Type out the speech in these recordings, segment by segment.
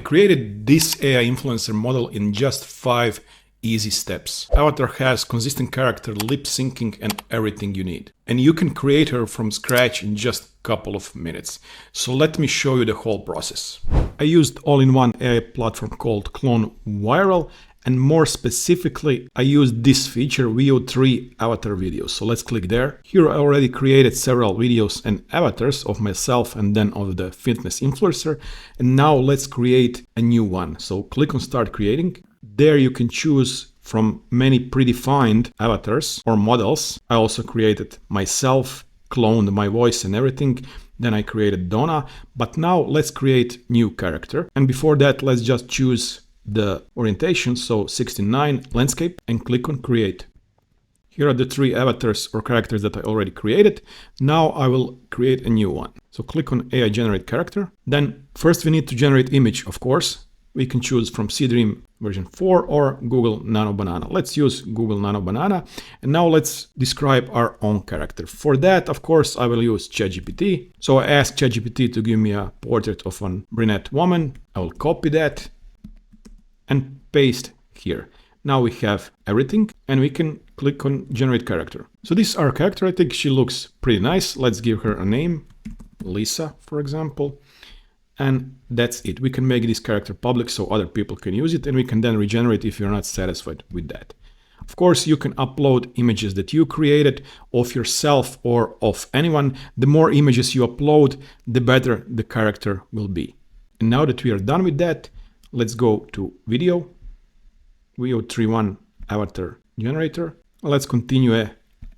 created this AI influencer model in just 5 easy steps. Avatar has consistent character, lip syncing, and everything you need. And you can create her from scratch in just a couple of minutes. So let me show you the whole process. I used all-in-one AI platform called CloneViral, and more specifically, I used this feature, VO3 avatar videos. So let's click there. Here I already created several videos and avatars of myself and then of the fitness influencer. And now let's create a new one. So click on Start Creating. There you can choose from many predefined avatars or models. I also created myself, cloned my voice and everything. Then I created Donna. But now let's create new character. And before that, let's just choose the orientation, so 69 landscape, and click on create. Here are the 3 avatars or characters that I already created. Now I will create a new one. So click on AI generate character. Then first we need to generate image, of course. We can choose from Seedream version 4 or Google Nano Banana. Let's use Google Nano Banana. And now let's describe our own character. For that, of course, I will use ChatGPT. So I asked ChatGPT to give me a portrait of a brunette woman. I will copy that and paste here. Now we have everything and we can click on generate character. So this is our character. I think she looks pretty nice. Let's give her a name, Lisa, for example. And that's it. We can make this character public so other people can use it, and we can then regenerate if you're not satisfied with that. Of course, you can upload images that you created of yourself or of anyone. The more images you upload, the better the character will be. And now that we are done with that, let's go to video, VO31 avatar generator. Let's continue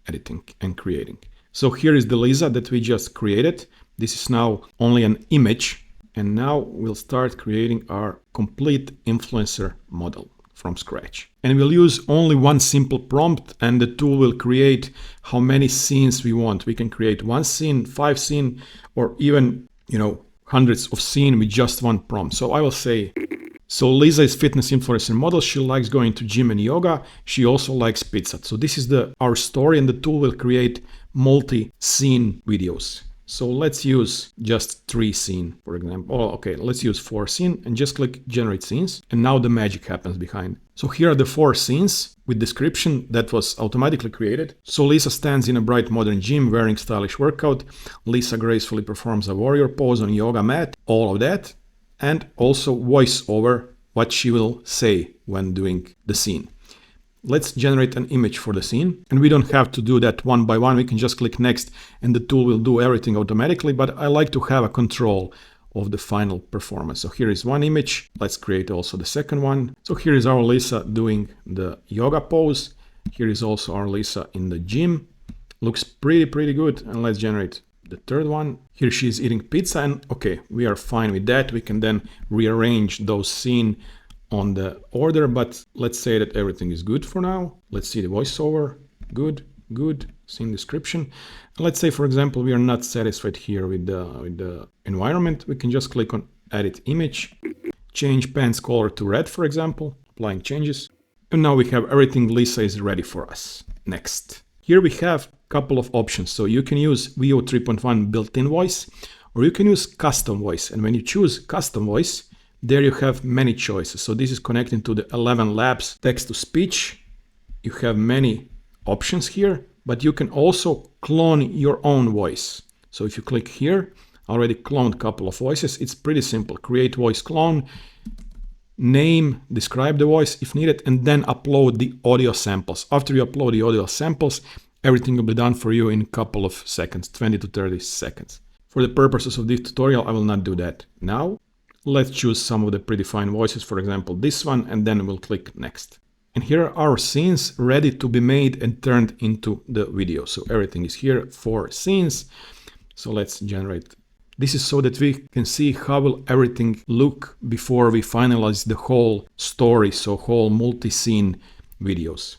editing and creating. So here is the Lisa that we just created. This is now only an image. And now we'll start creating our complete influencer model from scratch. And we'll use only one simple prompt, and the tool will create how many scenes we want. We can create 1 scene, 5 scenes, or even, hundreds of scenes with just one prompt. So I will say, so Lisa is fitness influencer model. She likes going to gym and yoga. She also likes pizza. So this is our story, and the tool will create multi-scene videos. So let's use just 3 scenes, for example. Oh, okay, let's use 4 scenes and just click generate scenes. And now the magic happens behind. So here are the 4 scenes with description that was automatically created. So Lisa stands in a bright modern gym wearing stylish workout. Lisa gracefully performs a warrior pose on yoga mat, all of that. And also voiceover, what she will say when doing the scene. Let's generate an image for the scene, and we don't have to do that one by one. We can just click next and the tool will do everything automatically, but I like to have a control of the final performance. So here is one image. Let's create also the second one. So here is our Lisa doing the yoga pose. Here is also our Lisa in the gym. Looks pretty good. And let's generate the third one. Here she's eating pizza, and okay, we are fine with that. We can then rearrange those scenes on the order, but let's say that everything is good for now. Let's see the voiceover. Good, scene description. And let's say, for example, we are not satisfied here with the environment. We can just click on edit image, change pants color to red, for example, applying changes. And now we have everything. Lisa is ready for us. Next. Here we have a couple of options. So you can use VO 3.1 built-in voice, or you can use custom voice. And when you choose custom voice, there you have many choices. So this is connecting to the ElevenLabs text-to-speech. You have many options here, but you can also clone your own voice. So if you click here, I already cloned a couple of voices. It's pretty simple. Create voice clone, name, describe the voice if needed, and then upload the audio samples. After you upload the audio samples, everything will be done for you in a couple of seconds, 20 to 30 seconds. For the purposes of this tutorial, I will not do that now. Let's choose some of the predefined voices, for example, this one, and then we'll click next. And here are our scenes ready to be made and turned into the video. So everything is here, 4 scenes. So let's generate. This is so that we can see how will everything look before we finalize the whole story, so whole multi-scene videos.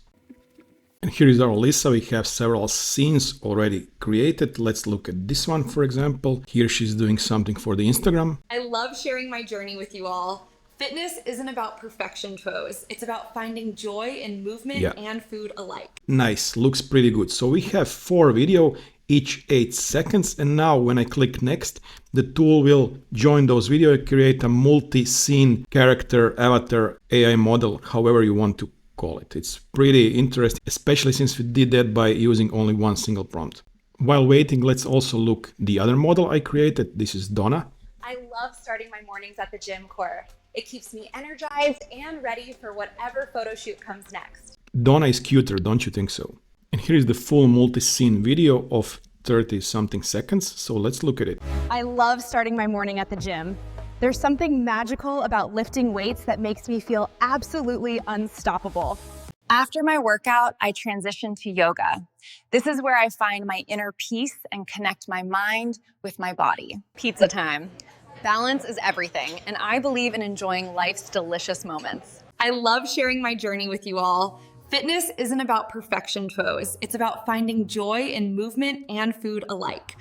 And here is our Lisa. We have several scenes already created. Let's look at this one, for example. Here she's doing something for the Instagram. I love sharing my journey with you all. Fitness isn't about perfection, foes. It's about finding joy in movement and food alike. Nice, looks pretty good. So we have 4 video, each 8 seconds. And now when I click next, the tool will join those videos and create a multi-scene character avatar AI model, however you want to call it. It's pretty interesting, especially since we did that by using only one single prompt. While waiting, let's also look the other model I created. This is Donna. I love starting my mornings at the gym core. It keeps me energized and ready for whatever photo shoot comes next. Donna is cuter, don't you think so? And here is the full multi-scene video of 30-something seconds, so let's look at it. I love starting my morning at the gym. There's something magical about lifting weights that makes me feel absolutely unstoppable. After my workout, I transition to yoga. This is where I find my inner peace and connect my mind with my body. Pizza time. Balance is everything, and I believe in enjoying life's delicious moments. I love sharing my journey with you all. Fitness isn't about perfection, foes. It's about finding joy in movement and food alike.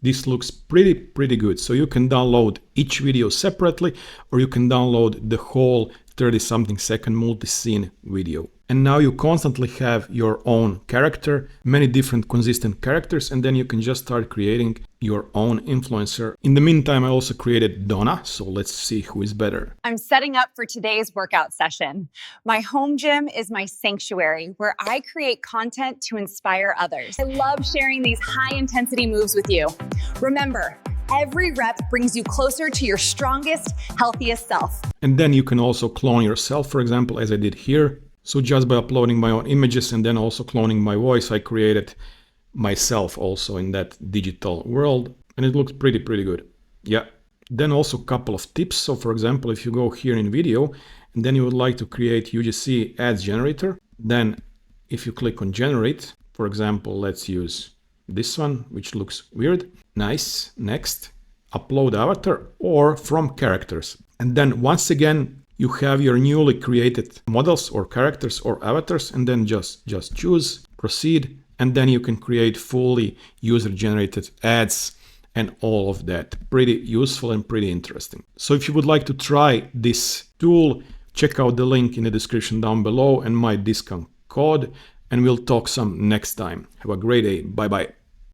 This looks pretty good. So you can download each video separately, or you can download the whole 30-something second multi-scene video. And now you constantly have your own character, many different consistent characters, and then you can just start creating your own influencer. In the meantime, I also created Donna, so let's see who is better. I'm setting up for today's workout session. My home gym is my sanctuary where I create content to inspire others. I love sharing these high-intensity moves with you. Remember, every rep brings you closer to your strongest, healthiest self. And then you can also clone yourself, for example, as I did here. So just by uploading my own images and then also cloning my voice, I created myself also in that digital world. And it looks pretty good. Yeah. Then also a couple of tips. So for example, if you go here in video and then you would like to create UGC ads generator, then if you click on generate, for example, let's use this one, which looks weird. Nice. Next, upload avatar or from characters. And then once again, you have your newly created models or characters or avatars, and then just choose, proceed, and then you can create fully user-generated ads and all of that. Pretty useful and pretty interesting. So if you would like to try this tool, check out the link in the description down below and my discount code, and we'll talk some next time. Have a great day. Bye-bye.